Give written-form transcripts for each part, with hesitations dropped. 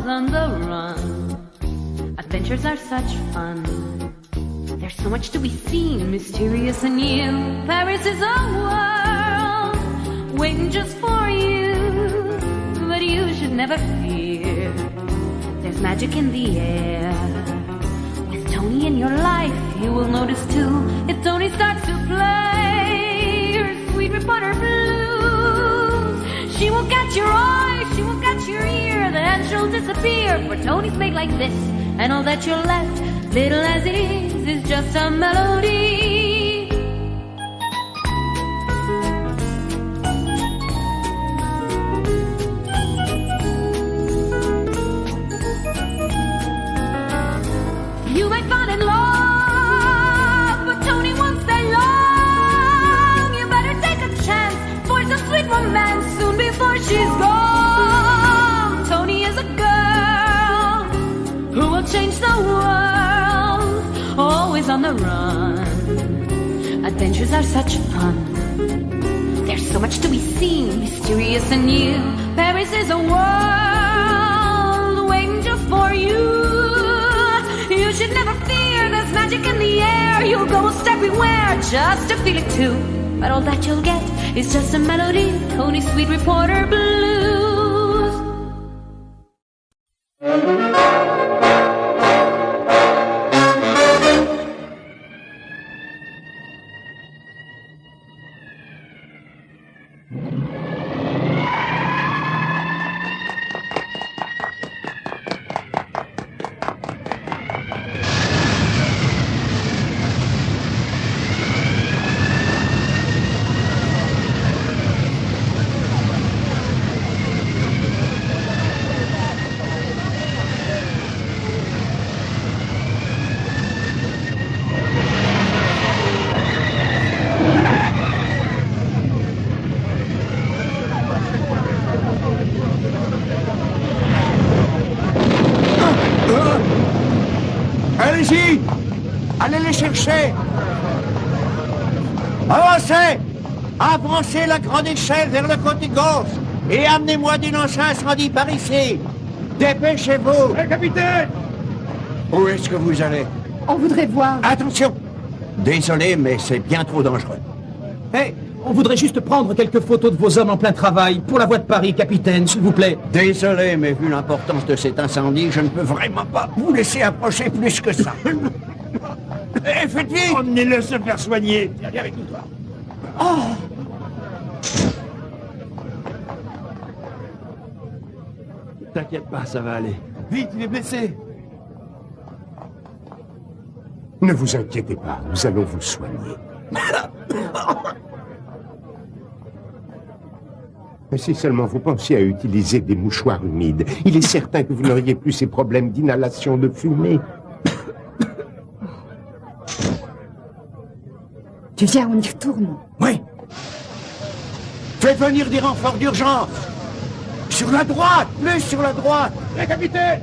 on the run. Adventures are such fun. There's so much to be seen, mysterious and new. Paris is a world waiting just for you. But you should never fear, there's magic in the air. With Tony in your life, you will notice too. If Tony starts to play your sweet reporter blues, she will catch your eye, she will catch your ear, then she'll disappear. For Tony's made like this, and all that you're left, little as it is just a melody. You might fall in love, but Tony won't stay long. You better take a chance for some sweet romance soon before she's gone. Tony is a girl who will change the world, always on the run. Adventures are such fun. There's so much to be seen, mysterious and new. Paris is a world waiting just for you. You should never fear, there's magic in the air. You'll go everywhere just to feel it too. But all that you'll get is just a melody, Tony's sweet reporter blues. Allez-y! Allez les chercher! Avancez! Avancez la grande échelle vers le côté gauche et amenez-moi du lance incendie par ici! Dépêchez-vous! Hé, capitaine! Où est-ce que vous allez? On voudrait voir. Attention! Désolé, mais c'est bien trop dangereux. Hé, on voudrait juste prendre quelques photos de vos hommes en plein travail pour la voie de Paris, capitaine, s'il vous plaît. Désolé, mais vu l'importance de cet incendie, je ne peux vraiment pas vous laisser approcher plus que ça. Eh, faites vite! Emmenez-le se faire soigner. Viens avec nous, toi. T'inquiète pas, ça va aller. Vite, il est blessé. Ne vous inquiétez pas, nous allons vous soigner. Mais si seulement vous pensiez à utiliser des mouchoirs humides, il est certain que vous n'auriez plus ces problèmes d'inhalation de fumée. Tu viens, on y retourne. Oui. Faites venir des renforts d'urgence. Sur la droite, plus sur la droite. Hé, capitaine!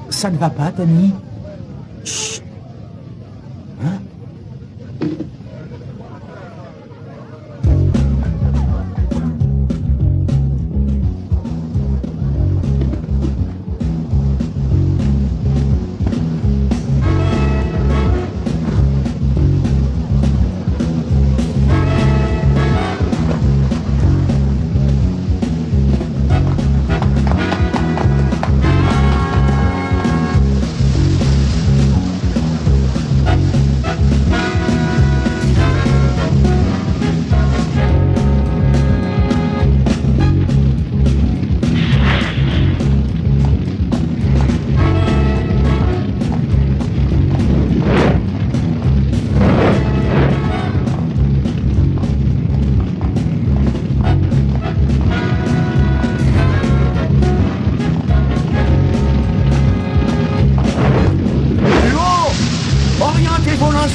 Ça ne va pas, Tony? Chut. Hein?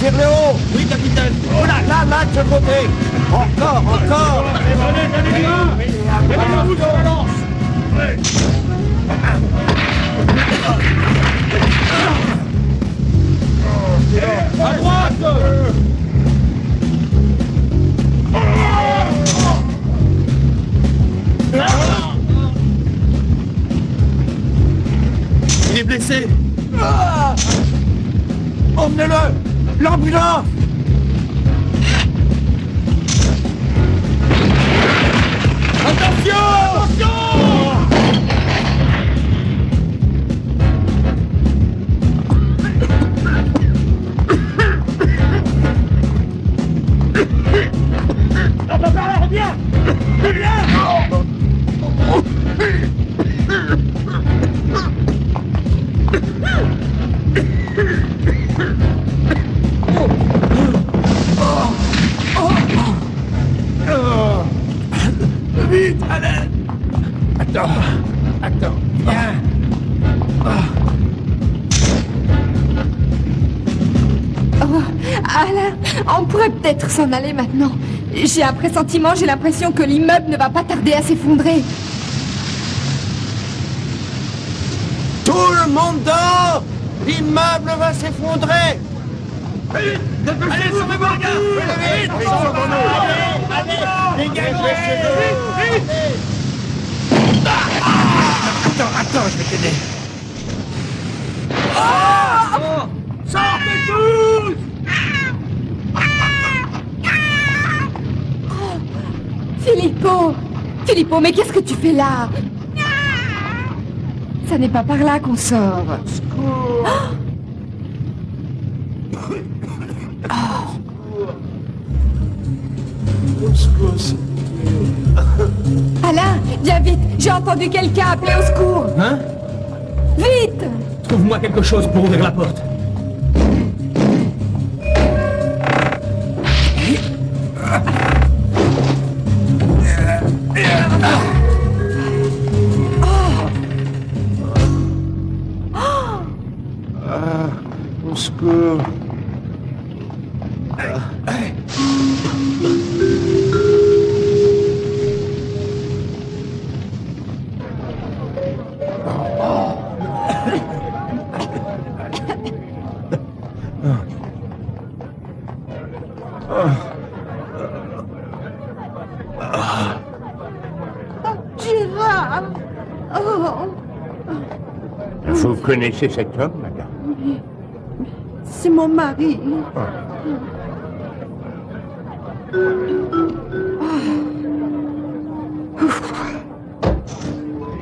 Vers le haut. Oui, capitaine. Oh là, là, de ce côté. Encore, encore. Donnez-moi-vous de balance. À droite. blessé. Ah! Emmenez-le! L'ambulance! Attention! Vite, allez! Attends, viens! Oh, Alain, on pourrait peut-être s'en aller maintenant. J'ai un pressentiment, j'ai l'impression que l'immeuble ne va pas tarder à s'effondrer. Tout le monde dort! L'immeuble va s'effondrer! Allez, sauvez-moi, les gars! Allez, dégagez! Attends, je vais t'aider. Sortez tous! Filippo, mais qu'est-ce que tu fais là? Ça n'est pas par là qu'on sort. Alain, viens vite, j'ai entendu quelqu'un appeler au secours. Hein? Vite! Trouve-moi quelque chose pour ouvrir la porte. Au secours. Gérard! Oh, Vous connaissez cet homme, madame? c'est mon mari.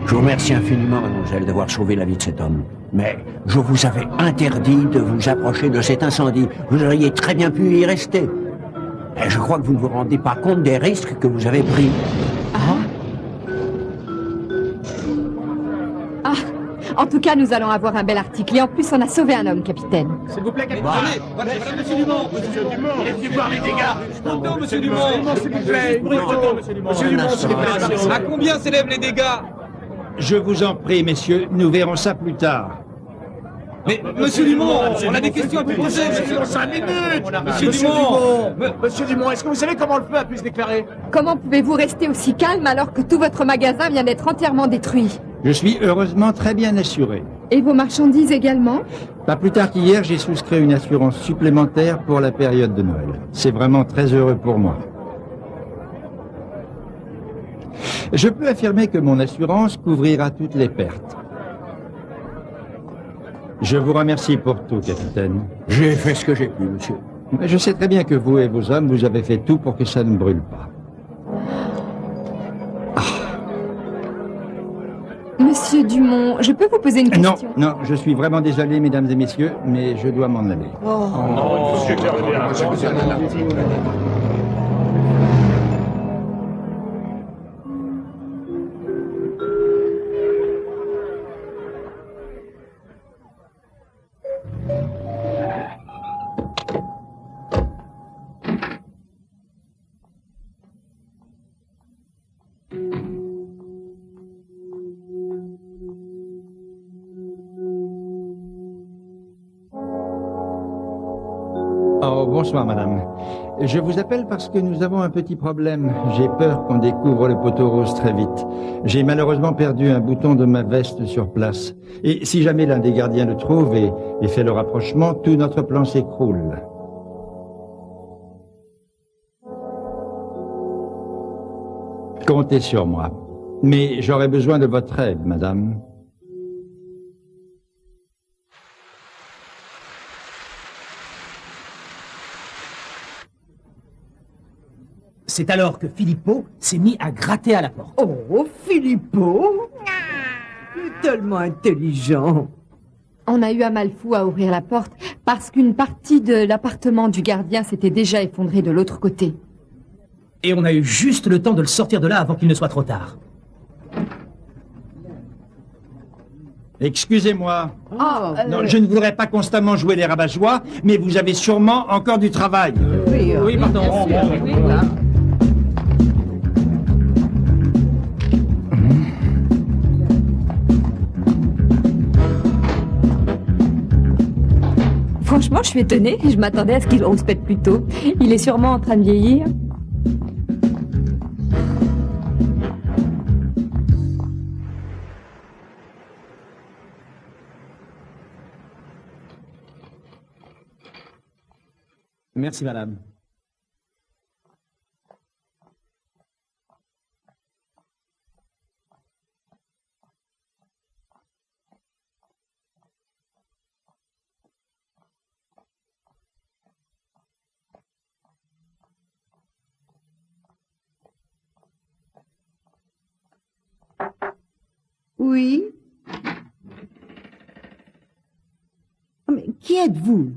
Je vous remercie infiniment, mademoiselle, d'avoir sauvé la vie de cet homme. Mais je vous avais interdit de vous approcher de cet incendie. Vous auriez très bien pu y rester. Et je crois que vous ne vous rendez pas compte des risques que vous avez pris. Ah, en tout cas, nous allons avoir un bel article. Et en plus, on a sauvé un homme, capitaine. S'il vous plaît, capitaine. Voilà, monsieur Dumont. Laissez voir les dégâts. Photo, monsieur Dumont, s'il vous plaît. Monsieur Dumont, s'il vous plaît. À combien s'élèvent les dégâts? Je vous en prie, messieurs, nous verrons ça plus tard. Mais, monsieur Dumont, on a des questions à vous poser, monsieur. 5 minutes. Monsieur Dumont. Monsieur Dumont, est-ce que vous savez comment le feu a pu se déclarer? Comment pouvez-vous rester aussi calme alors que tout votre magasin vient d'être entièrement détruit? Je suis heureusement très bien assuré. Et vos marchandises également? Pas plus tard qu'hier, j'ai souscrit une assurance supplémentaire pour la période de Noël. C'est vraiment très heureux pour moi. Je peux affirmer que mon assurance couvrira toutes les pertes. Je vous remercie pour tout, capitaine. J'ai fait ce que j'ai pu, monsieur. Mais je sais très bien que vous et vos hommes, vous avez fait tout pour que ça ne brûle pas. Monsieur Dumont, je peux vous poser une Non, question? non, je suis vraiment désolé, mesdames et messieurs, mais je dois m'en aller. Oh, bonsoir, madame. Je vous appelle parce que nous avons un petit problème. J'ai peur qu'on découvre le poteau rose très vite. J'ai malheureusement perdu un bouton de ma veste sur place. Et si jamais l'un des gardiens le trouve et fait le rapprochement, tout notre plan s'écroule. Comptez sur moi. Mais j'aurai besoin de votre aide, madame. C'est alors que Filippo s'est mis à gratter à la porte. Oh, Filippo! Tellement intelligent. On a eu un mal fou à ouvrir la porte parce qu'une partie de l'appartement du gardien s'était déjà effondrée de l'autre côté. Et on a eu juste le temps de le sortir de là avant qu'il ne soit trop tard. Excusez-moi. Oh, Je ne voudrais pas constamment jouer les rabat-joie, mais vous avez sûrement encore du travail. Oui, pardon. Franchement, je suis étonnée. Je m'attendais à ce qu'il rouspète plus tôt. Il est sûrement en train de vieillir. Merci, madame. Oui? Mais qui êtes-vous?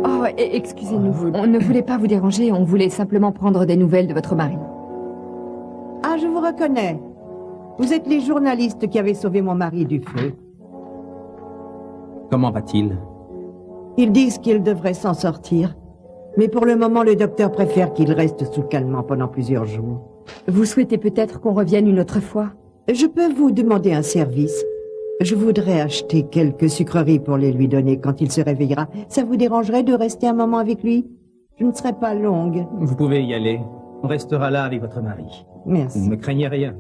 Oh, excusez-nous. On ne voulait pas vous déranger. On voulait simplement prendre des nouvelles de votre mari. Ah, je vous reconnais. Vous êtes les journalistes qui avez sauvé mon mari du feu. Comment va-t-il? Ils disent qu'il devrait s'en sortir. Mais pour le moment, le docteur préfère qu'il reste sous calmant pendant plusieurs jours. Vous souhaitez peut-être qu'on revienne une autre fois? Je peux vous demander un service? Je voudrais acheter quelques sucreries pour les lui donner quand il se réveillera. Ça vous dérangerait de rester un moment avec lui? Je ne serai pas longue. Vous pouvez y aller. On restera là avec votre mari. Merci. Ne craignez rien.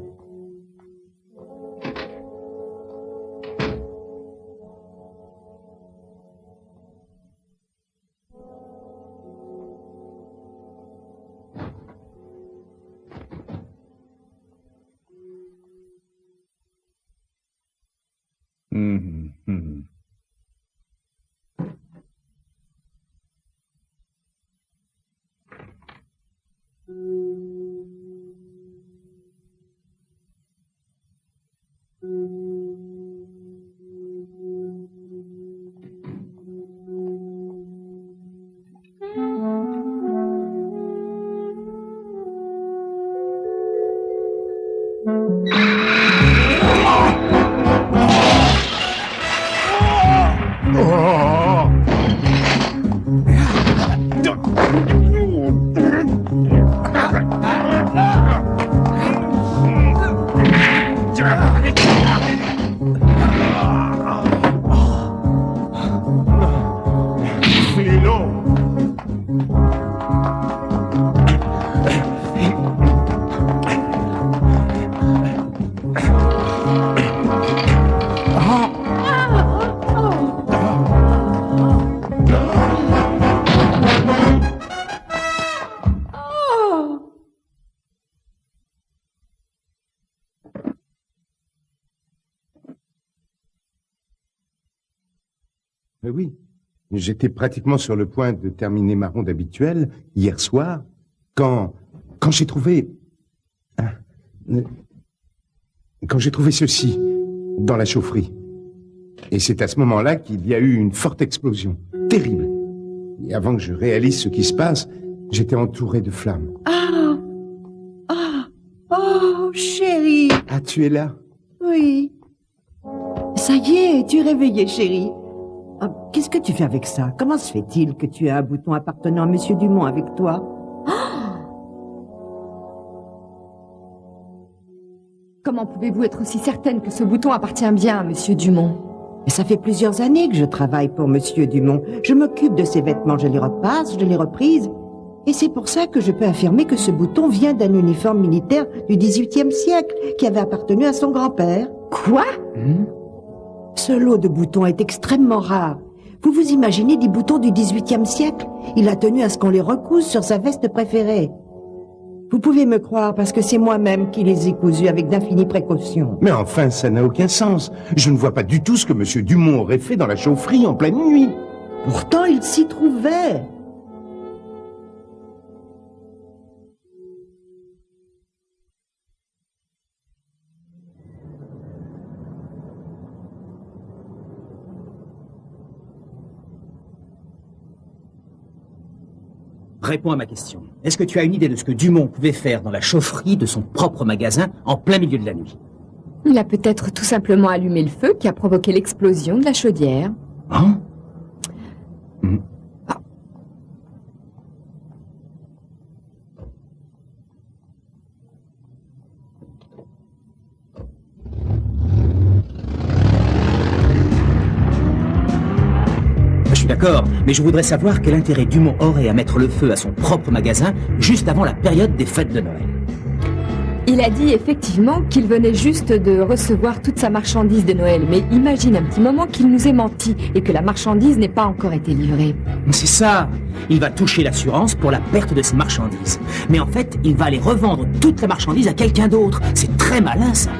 Oui, j'étais pratiquement sur le point de terminer ma ronde habituelle hier soir quand j'ai trouvé ceci dans la chaufferie. Et c'est à ce moment-là qu'il y a eu une forte explosion, terrible. Et avant que je réalise ce qui se passe, j'étais entouré de flammes. Oh, chérie. Ah, tu es là? Oui. Ça y est, tu es réveillée, chérie. Ah, qu'est-ce que tu fais avec ça? Comment se fait-il que tu aies un bouton appartenant à Monsieur Dumont avec toi? Comment pouvez-vous être aussi certaine que ce bouton appartient bien à Monsieur Dumont? Ça fait plusieurs années que je travaille pour Monsieur Dumont. Je m'occupe de ses vêtements, je les repasse, je les reprise. Et c'est pour ça que je peux affirmer que ce bouton vient d'un uniforme militaire du XVIIIe siècle qui avait appartenu à son grand-père. Quoi? Ce lot de boutons est extrêmement rare. Vous vous imaginez des boutons du XVIIIe siècle? Il a tenu à ce qu'on les recouse sur sa veste préférée. Vous pouvez me croire parce que c'est moi-même qui les ai cousus avec d'infinies précautions. Mais enfin, ça n'a aucun sens. Je ne vois pas du tout ce que Monsieur Dumont aurait fait dans la chaufferie en pleine nuit. Pourtant, il s'y trouvait. réponds à ma question. Est-ce que tu as une idée de ce que Dumont pouvait faire dans la chaufferie de son propre magasin en plein milieu de la nuit? Il a peut-être tout simplement allumé le feu qui a provoqué l'explosion de la chaudière. Hein? Je suis d'accord, mais je voudrais savoir quel intérêt Dumont aurait à mettre le feu à son propre magasin juste avant la période des fêtes de Noël. Il a dit effectivement qu'il venait juste de recevoir toute sa marchandise de Noël, mais imagine un petit moment qu'il nous ait menti et que la marchandise n'ait pas encore été livrée. C'est ça. Il va toucher l'assurance pour la perte de ses marchandises. Mais en fait, il va aller revendre toute la marchandise à quelqu'un d'autre. C'est très malin, ça.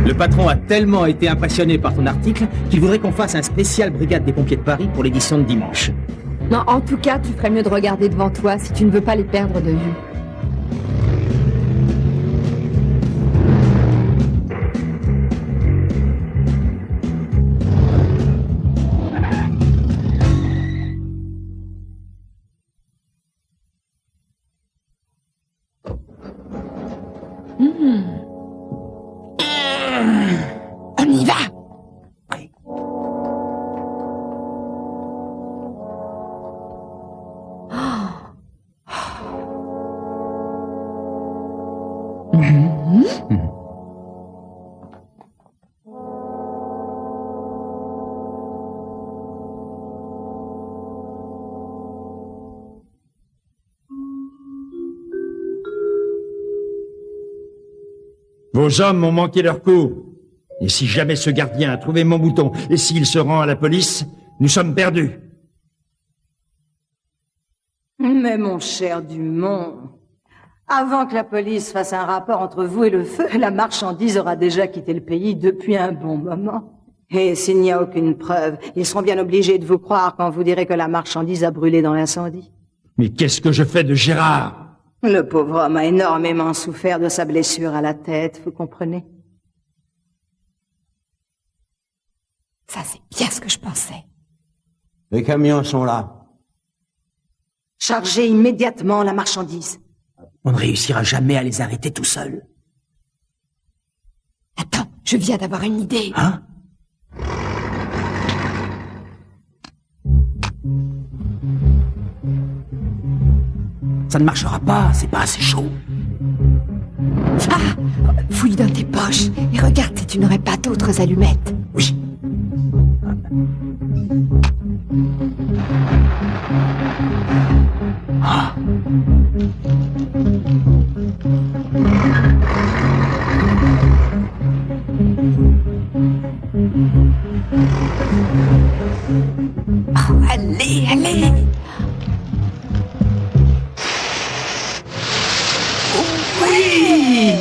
Le patron a tellement été impressionné par ton article qu'il voudrait qu'on fasse un spécial Brigade des pompiers de Paris pour l'édition de dimanche. Non, en tout cas, tu ferais mieux de regarder devant toi si tu ne veux pas les perdre de vue. On y va! Vos hommes ont manqué leur coup. Et si jamais ce gardien a trouvé mon bouton, et s'il se rend à la police, nous sommes perdus. Mais mon cher Dumont, avant que la police fasse un rapport entre vous et le feu, la marchandise aura déjà quitté le pays depuis un bon moment. Et s'il n'y a aucune preuve, ils seront bien obligés de vous croire quand vous direz que la marchandise a brûlé dans l'incendie. Mais qu'est-ce que je fais de Gérard? Le pauvre homme a énormément souffert de sa blessure à la tête, vous comprenez? Ça, c'est bien ce que je pensais. Les camions sont là. Chargez immédiatement la marchandise. On ne réussira jamais à les arrêter tout seul. Attends, je viens d'avoir une idée. Hein? Ça ne marchera pas, c'est pas assez chaud. Ah! Fouille dans tes poches et regarde si tu n'aurais pas d'autres allumettes. Oui. Ah. Oh, allez, allez! Oui!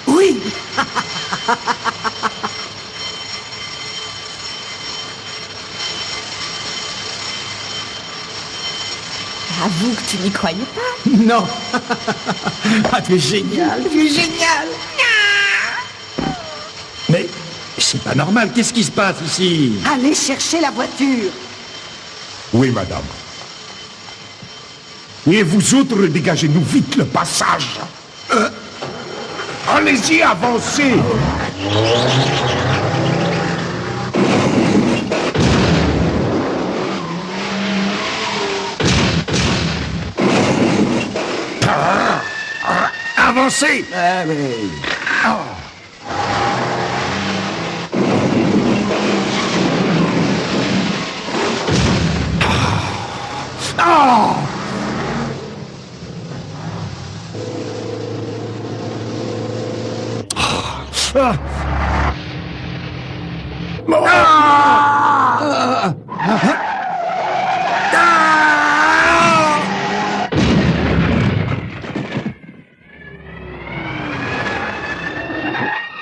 Oui! Avoue que tu n'y croyais pas. Non! Ah, tu es génial! Tu es génial! Mais c'est pas normal, qu'est-ce qui se passe ici? Allez chercher la voiture. Oui, madame. Et vous autres, dégagez-nous vite le passage. Allez-y, avancez. Avancez!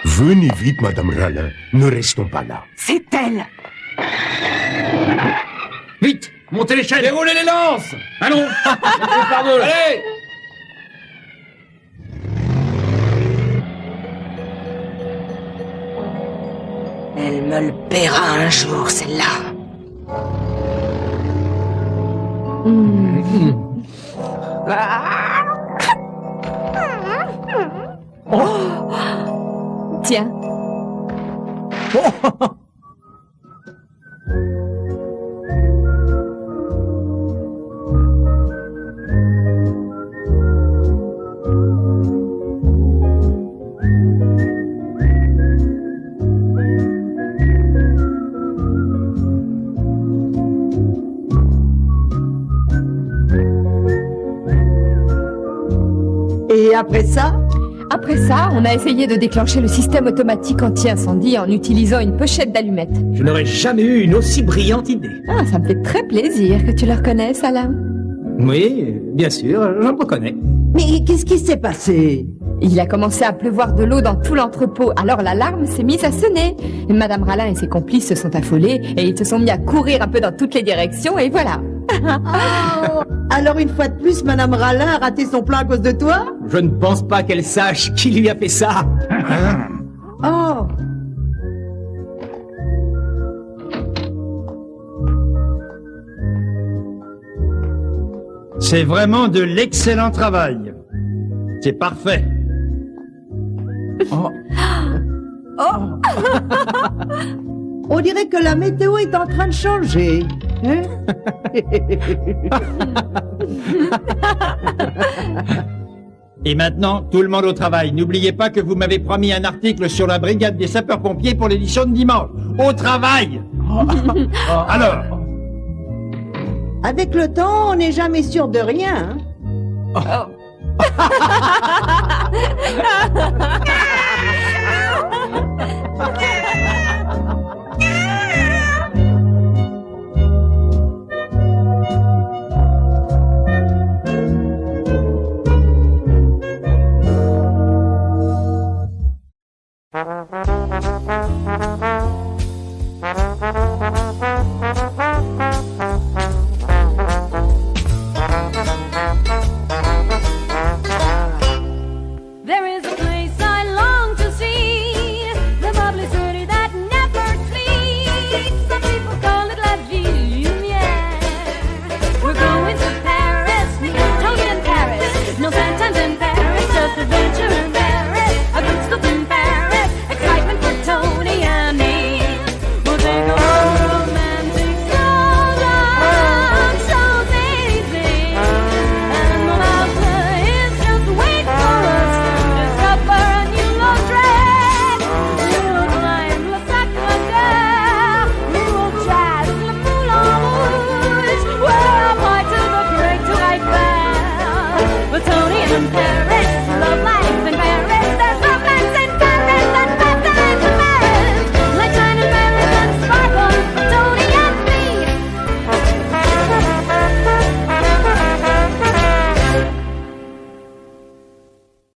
Venez vite, madame Rallin. Ne restons pas là. C'est elle. Vite! Montez l'échelle! Déroulez les lances! Allons! Par deux! Allez! me le paiera un jour, celle-là. Tiens. Et après ça? Après ça, on a essayé de déclencher le système automatique anti-incendie en utilisant une pochette d'allumettes. Je n'aurais jamais eu une aussi brillante idée. Ah, ça me fait très plaisir que tu le reconnaisses, Alain. Oui, bien sûr, j'en reconnais. Mais qu'est-ce qui s'est passé? Il a commencé à pleuvoir de l'eau dans tout l'entrepôt, alors l'alarme s'est mise à sonner. Et Madame Ralin et ses complices se sont affolés et ils se sont mis à courir un peu dans toutes les directions et voilà. Oh, alors une fois de plus, Madame Ralin a raté son plan à cause de toi? Je ne pense pas qu'elle sache qui lui a fait ça. Oh. C'est vraiment de l'excellent travail. C'est parfait. On dirait que la météo est en train de changer. Hein? Et maintenant, tout le monde au travail. N'oubliez pas que vous m'avez promis un article sur la brigade des sapeurs-pompiers pour l'édition de dimanche. Au travail! Alors, Avec le temps, on n'est jamais sûr de rien. Hein? There is a place I long to see, the bubbly city that never sleeps. Some people call it La Ville Lumière. We're going to Paris, Tony in Paris, no bad times in Paris, just adventure in Paris, a good stuff in Paris, excitement for Tony and me. We'll take a romantic stroll down Champs-Élysées, and the laughter is just wait for us. Discover a new laundrette. We will climb Le Sacré-Cœur. We will jazz Le Moulin Rouge. We're a part to the great Tour Eiffel. But Tony in Paris.